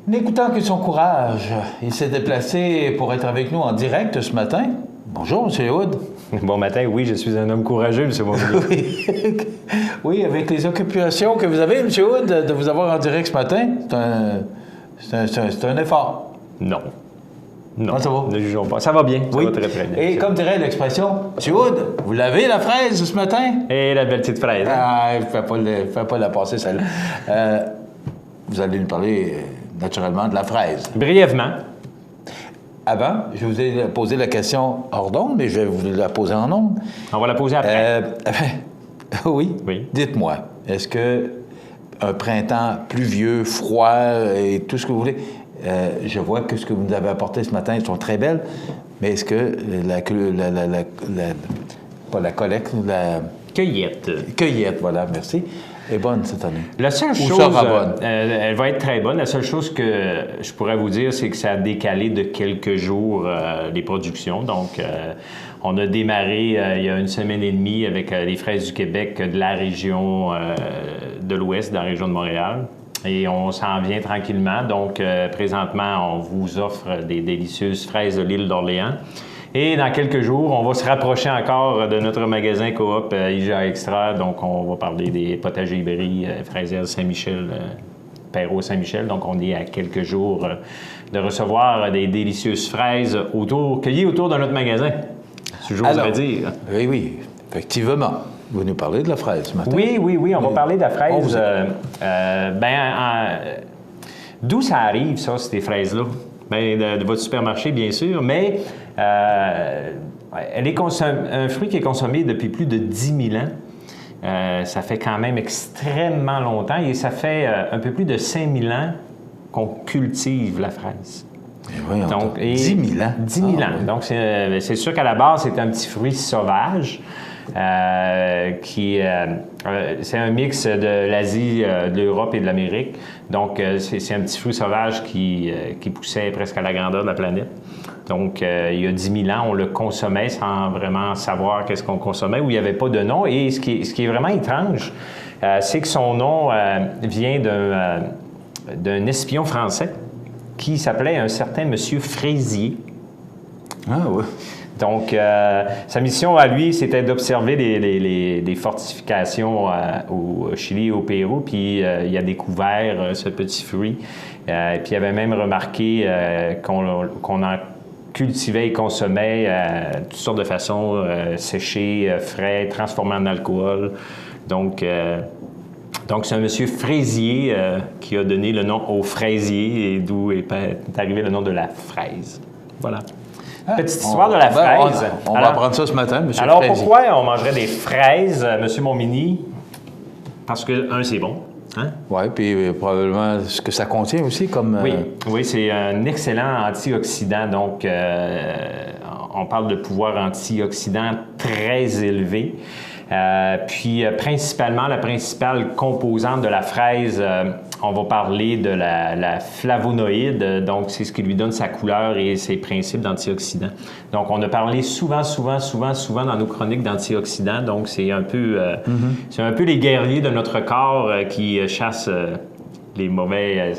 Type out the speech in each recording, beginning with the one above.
N'écoutant que son courage, il s'est déplacé pour être avec nous en direct ce matin. Bonjour, M. Hood. Bon matin, oui, je suis un homme courageux, M. Beauvillier. Oui. Oui, avec les occupations que vous avez, M. Hood, de vous avoir en direct ce matin, c'est un effort. Non. Non, ça va? Ne jugeons pas. Ça va bien, ça Oui. va très, très bien. Et comme dirait l'expression, M. Hood, vous l'avez la fraise ce matin? Et la belle petite fraise. Hein? Ah, fais pas la passer, celle-là. Vous allez nous parler, naturellement, de la fraise. Brièvement. Avant, je vous ai posé la question hors d'onde, mais je vais vous la poser en onde. On va la poser après. Oui. Oui. Dites-moi, est-ce que un printemps pluvieux, froid et tout ce que vous voulez, je vois que ce que vous nous avez apporté ce matin, elles sont très belles, mais est-ce que pas la collecte, la Cueillette, voilà, merci, est bonne cette année? La seule Ou chose, sera bonne? elle va être très bonne. La seule chose que je pourrais vous dire, c'est que ça a décalé de quelques jours les productions. Donc, on a démarré il y a une semaine et demie avec les fraises du Québec de la région de l'Ouest, de la région de Montréal. Et on s'en vient tranquillement. Donc, présentement, on vous offre des délicieuses fraises de l'île d'Orléans. Et dans quelques jours, on va se rapprocher encore de notre magasin Coop IGA Extra. Donc, on va parler des potagers Brie, Fraisières Saint-Michel, Perrault Saint-Michel. Donc, on est à quelques jours de recevoir des délicieuses fraises cueillies autour de notre magasin, si j'oserais dire. Oui, effectivement. Vous nous parlez de la fraise ce matin? Oui, on va parler de la fraise. D'où ça arrive, ça, ces fraises-là? Bien, de votre supermarché, bien sûr, mais elle est un fruit qui est consommé depuis plus de 10 000 ans. Ça fait quand même extrêmement longtemps et ça fait un peu plus de 5 000 ans qu'on cultive la fraise. Donc, 10 000 ans? 10 000 ans. Oui. Donc, c'est sûr qu'à la base, c'est un petit fruit sauvage. C'est un mix de l'Asie, de l'Europe et de l'Amérique. Donc, c'est un petit fruit sauvage qui poussait presque à la grandeur de la planète. Donc, il y a 10 000 ans, on le consommait sans vraiment savoir qu'est-ce qu'on consommait, où il n'y avait pas de nom. Et ce qui est vraiment étrange, c'est que son nom vient d'un espion français qui s'appelait un certain Monsieur Fraisier. Ah oui. Donc, sa mission à lui, c'était d'observer les fortifications au Chili et au Pérou, puis il a découvert ce petit fruit. Puis il avait même remarqué qu'on en cultivait et consommait toutes sortes de façons, séché, frais, transformé en alcool. Donc c'est un monsieur Fraisier qui a donné le nom au fraisier et d'où est arrivé le nom de la fraise. Voilà. Petite histoire de la fraise. On va apprendre ça ce matin, M. Alors, Fraisier. pourquoi on mangerait des fraises, M. Montminy? Parce que, c'est bon. Hein? Oui, puis probablement ce que ça contient aussi comme... Oui, c'est un excellent antioxydant. Donc, on parle de pouvoir antioxydant très élevé. Puis, principalement, la principale composante de la fraise, on va parler de la flavonoïde. Donc, c'est ce qui lui donne sa couleur et ses principes d'antioxydants. Donc, on a parlé souvent dans nos chroniques d'antioxydants. Donc, c'est un peu les guerriers de notre corps qui chassent les mauvais...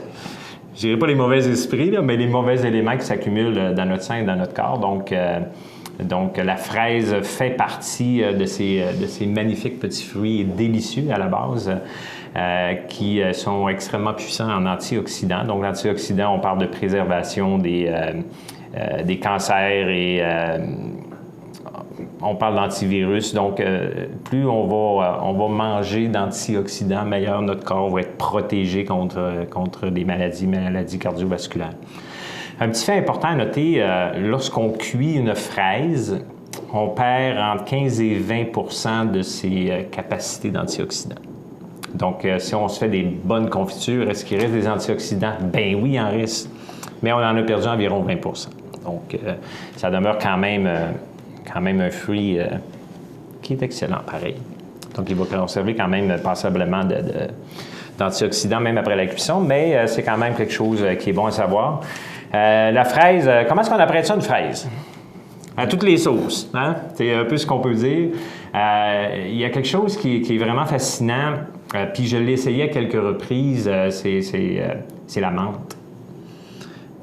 je dirais pas les mauvais esprits, là, mais les mauvais éléments qui s'accumulent dans notre sang et dans notre corps. Donc, la fraise fait partie de ces magnifiques petits fruits délicieux à la base qui sont extrêmement puissants en antioxydants. Donc, l'antioxydant, on parle de préservation des cancers et on parle d'antivirus. Donc, plus on va manger d'antioxydants, meilleur notre corps va être protégé contre des maladies cardiovasculaires. Un petit fait important à noter, lorsqu'on cuit une fraise, on perd entre 15 et 20 de ses capacités d'antioxydants. Donc, si on se fait des bonnes confitures, est-ce qu'il reste des antioxydants? Ben oui, il en reste, mais on en a perdu environ 20 Donc, ça demeure quand même un fruit qui est excellent, pareil. Donc, il va conserver quand même passablement d'antioxydants, même après la cuisson, mais c'est quand même quelque chose qui est bon à savoir. La fraise, comment est-ce qu'on apprête ça, une fraise? À toutes les sauces, hein? C'est un peu ce qu'on peut dire. Il y a quelque chose qui est vraiment fascinant, puis je l'ai essayé à quelques reprises, c'est la menthe.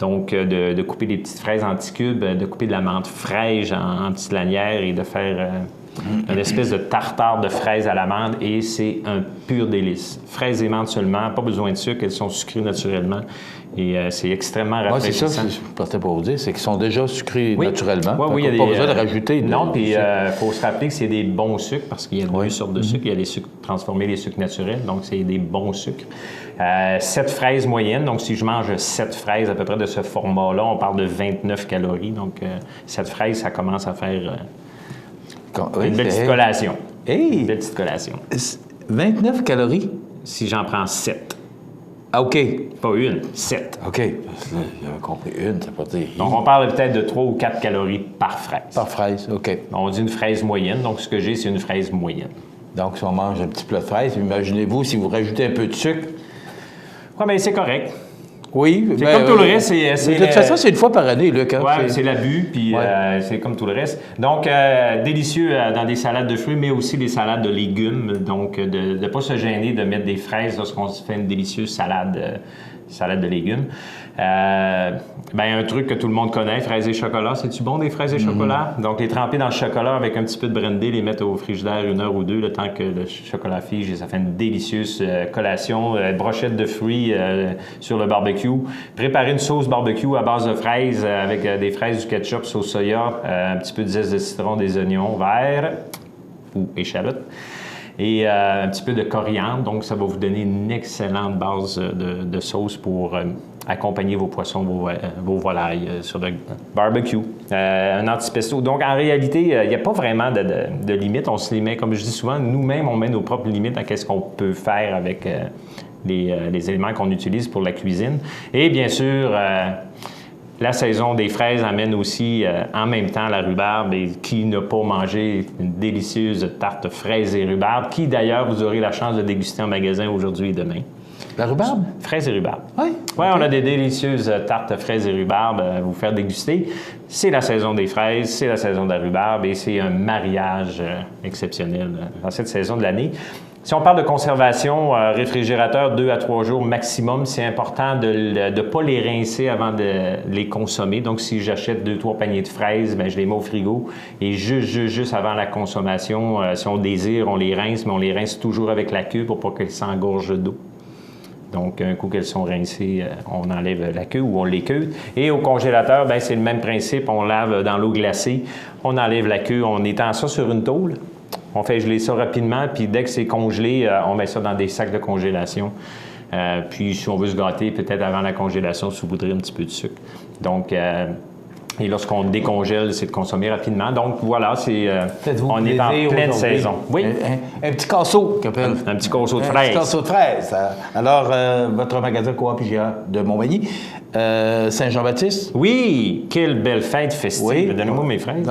Donc, de couper des petites fraises en petits cubes, de couper de la menthe fraîche en petites lanières et de faire une espèce de tartare de fraises à l'amande. Et c'est un pur délice. Fraises et menthe seulement, pas besoin de sucre, elles sont sucrées naturellement. Et c'est extrêmement rafraîchissant. Oui, c'est ça, je partais pour vous dire, c'est qu'ils sont déjà sucrés naturellement. Oui, il n'y a pas besoin de rajouter. Non, puis il faut se rappeler que c'est des bons sucres parce qu'il y a deux sortes de sucres. Il y a les sucres transformés, les sucres naturels, donc c'est des bons sucres. 7 fraises moyennes, donc si je mange 7 fraises à peu près de ce format-là, on parle de 29 calories. Donc 7 fraises, ça commence à faire une belle petite collation. Une belle petite collation. 29 calories? Si j'en prends 7. Ah, OK. Pas une, 7. OK. J'avais compris une, ça peut dire. Donc, on parle peut-être de 3 ou 4 calories par fraise. Par fraise, OK. On dit une fraise moyenne, donc ce que j'ai, c'est une fraise moyenne. Donc, si on mange un petit plat de fraises, imaginez-vous si vous rajoutez un peu de sucre. Oui, bien, c'est correct. Oui. C'est comme tout le reste. De toute façon, c'est une fois par année, Luc. Oui, c'est l'abus, puis c'est comme tout le reste. Donc, délicieux dans des salades de fruits, mais aussi des salades de légumes. Donc, de ne pas se gêner de mettre des fraises lorsqu'on se fait une délicieuse salade de légumes. Un truc que tout le monde connaît, fraises et chocolat. C'est-tu bon, des fraises et chocolat? Donc, les tremper dans le chocolat avec un petit peu de brandy, les mettre au frigidaire 1 heure ou 2, le temps que le chocolat fige. Ça fait une délicieuse collation. Brochette de fruits sur le barbecue. Préparer une sauce barbecue à base de fraises avec des fraises, du ketchup, sauce soya, un petit peu de zeste de citron, des oignons verts ou échalotes. Et un petit peu de coriandre, donc ça va vous donner une excellente base de sauce pour accompagner vos poissons, vos volailles sur le barbecue. Un antipesto. Donc, en réalité, il n'y a pas vraiment de limite. On se les met, comme je dis souvent, nous-mêmes, on met nos propres limites à qu'est-ce qu'on peut faire avec les éléments qu'on utilise pour la cuisine. Et bien sûr, la saison des fraises amène aussi en même temps la rhubarbe. Et qui n'a pas mangé une délicieuse tarte fraises et rhubarbe, qui d'ailleurs vous aurez la chance de déguster en magasin aujourd'hui et demain. La rhubarbe? Fraises et rhubarbe. Oui. Oui, on a des délicieuses tartes fraises et rhubarbe à vous faire déguster. C'est la saison des fraises, c'est la saison de la rhubarbe et c'est un mariage exceptionnel dans cette saison de l'année. Si on parle de conservation, réfrigérateur 2 à 3 jours maximum, c'est important de ne pas les rincer avant de les consommer. Donc, si j'achète 2-3 paniers de fraises, bien, je les mets au frigo et juste avant la consommation, si on désire, on les rince, mais on les rince toujours avec la queue pour pas qu'elles s'engorgent d'eau. Donc, un coup qu'elles sont rincées, on enlève la queue ou on les queue. Et au congélateur, bien, c'est le même principe. On lave dans l'eau glacée, on enlève la queue, on étend ça sur une tôle. On fait geler ça rapidement, puis dès que c'est congelé, on met ça dans des sacs de congélation. Puis, si on veut se gâter, peut-être avant la congélation, saupoudrer un petit peu de sucre. Donc, et lorsqu'on décongèle, c'est de consommer rapidement. Donc, voilà, on est en pleine saison. Oui. Un petit casseau, qu'appelle. Un petit casseau de fraises. Un petit casseau de fraises. Alors, votre magasin Coop IGA de Montmagny, Saint-Jean-Baptiste? Oui! Quelle belle fête festive. Oui. Donnez-moi mes fraises.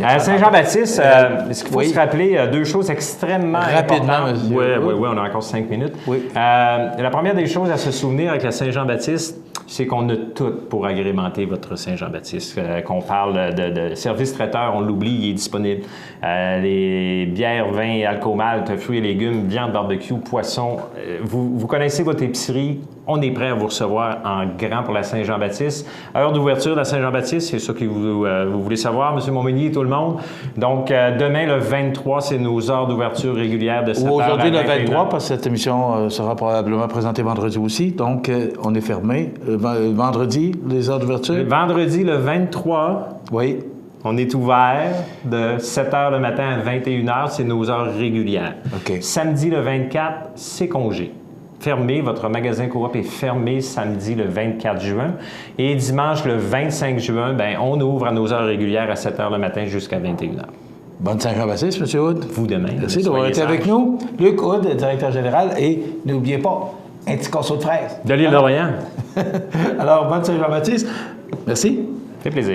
À Saint-Jean-Baptiste, est-ce qu'il faut se rappeler deux choses extrêmement rapidement, importantes? monsieur. Oui, on a encore 5 minutes. Oui. La première des choses à se souvenir avec la Saint-Jean-Baptiste, c'est qu'on a tout pour agrémenter votre Saint-Jean-Baptiste. Qu'on parle de service traiteur, on l'oublie, il est disponible. Les bières, vins, alcool malt, fruits et légumes, viande, barbecue, poisson. Vous connaissez votre épicerie. On est prêt à vous recevoir en grand pour la Saint-Jean-Baptiste. Heure d'ouverture de la Saint-Jean-Baptiste, c'est ça que vous voulez savoir, M. Montmagny et tout le monde. Donc, demain, le 23, c'est nos heures d'ouverture régulières de 7h à 21h. Aujourd'hui, le 23, parce que cette émission sera probablement présentée vendredi aussi. Donc, on est fermé. Vendredi, les heures d'ouverture? Vendredi, le 23. Oui. On est ouvert de 7h le matin à 21h, c'est nos heures régulières. OK. Samedi, le 24, c'est congé. Fermé, votre magasin Coop est fermé samedi le 24 juin. Et dimanche le 25 juin, bien, on ouvre à nos heures régulières à 7h le matin jusqu'à 21h. Bonne Saint-Jean-Baptiste, M. Hood. Vous de même. Merci d'avoir été avec nous. Luc Hood, directeur général. Et n'oubliez pas, un petit casseau de fraises. De l'île d'Orléans. Alors, bonne Saint-Jean-Baptiste. Merci. Ça fait plaisir.